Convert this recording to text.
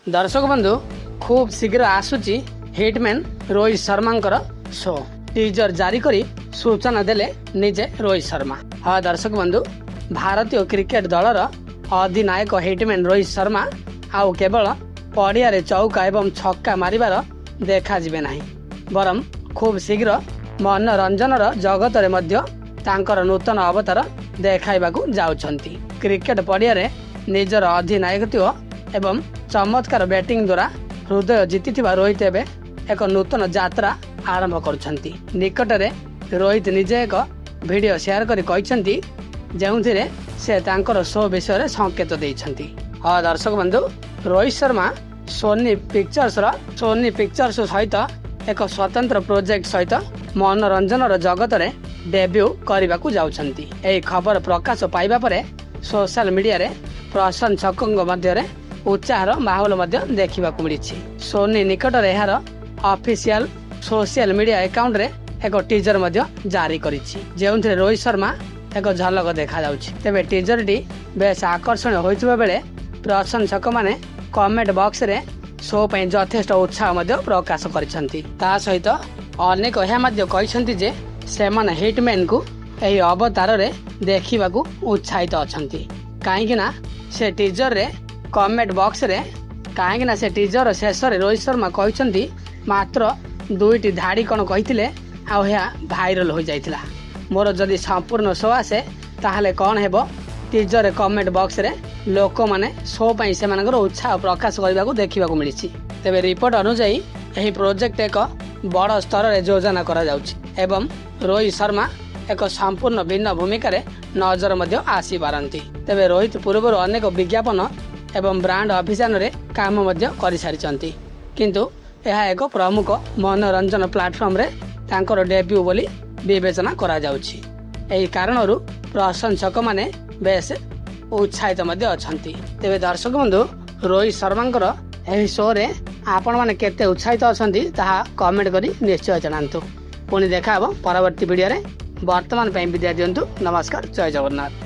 दर्शक बंधु खूब शीघ्र आसुची hitman Rohit Sharma show teaser जारी करी सूचना देले निजे रोहित शर्मा। हाँ दर्शक बंधु, भारतीय क्रिकेट दलर अधिनायक हिटमैन रोहित शर्मा आउ केवल पड़िया चौका एवं छक्का मारिबार देखा जिबे नाही, बरम खूब शीघ्र मनोरंजन जगत रे मध्य तांकर नूतन अवतार देखाइबाकू जाउछंती। क्रिकेट पड़िया निजर अधिनायकत्व एवं चमत्कार बैटिंग द्वारा हृदय जीतिथिबा रोहित एबे एक नूतन यात्रा आरंभ करुछंती। निकटरे रोहित निजे एक वीडियो शेयर करी कहिसंती जेउथिरे से तांकर शो विषय रे संकेत देइछंती। हाँ दर्शक बंधु, रोहित शर्मा सोनी पिक्चर्स सहित एक स्वतंत्र प्रोजेक्ट सहित मनोरंजन जगत रे डेब्यू करने जाउछंती। एही खबर प्रकाश पाइबा परे सोशल मीडिया रे प्रशंसकों मध्य उत्साहर माहौल देखा मिली। सोनी निकट यार ऑफिशियल सोशल मीडिया अकाउंट रे एक टीजर जारी करिछि, जेउथिरे रोहित शर्मा एक झलक देखा जाउछि। तेबे टीजर टी बेस आकर्षणीय होइथिबा बेले प्रशंसक माने कमेंट बॉक्स रे शो पई यथेष्ट उत्साह प्रकाश करिसंती। ता सहित अनेक यह कहिसंती जे सेमान हिटमैन को एही अवतार रे देखिबाकू उत्साहित अछंती। काहेकि से टीजर रे कमेंट बॉक्स रे से टीजर शेष रे रोहित शर्मा कहिसंती मात्र दुईटी धाड़ी कौन कही भाइराल हो जाइथिला। मोर जदि संपूर्ण शो आसे ताहले कौन हेबो, टीजर कमेंट बॉक्स रे लोक माने शो पई सेमानकर उत्साह प्रकाश करने देखा मिली। तेबे रिपोर्ट अनुसार यही प्रोजेक्ट एक बड़ स्तर रे योजना करा जाउछि एवं रोहित शर्मा एक संपूर्ण भिन्न भूमिका रे नजर आसी पारंती। तेबे रोहित पूर्व अनेक विज्ञापन एवं ब्रांड अभियान रे काम कर सारी, किंतु यह एक प्रमुख मनोरंजन प्लाटफॉर्म रे तांकर डेब्यू बोली विवेचना करा जाउछि। एही कारणरू प्रशंसक माने बेस उत्साहित अछंती। तेबे दर्शक बंधु, रोहित शर्मांकर एही शो रे आपण माने केते उत्साहित अछंती ताहा कमेंट करी निश्चय जणांतु। पुणी देखा परवर्ती वीडियो रे। वर्तमान विदाय दियंतु। नमस्कार, जय जगन्नाथ।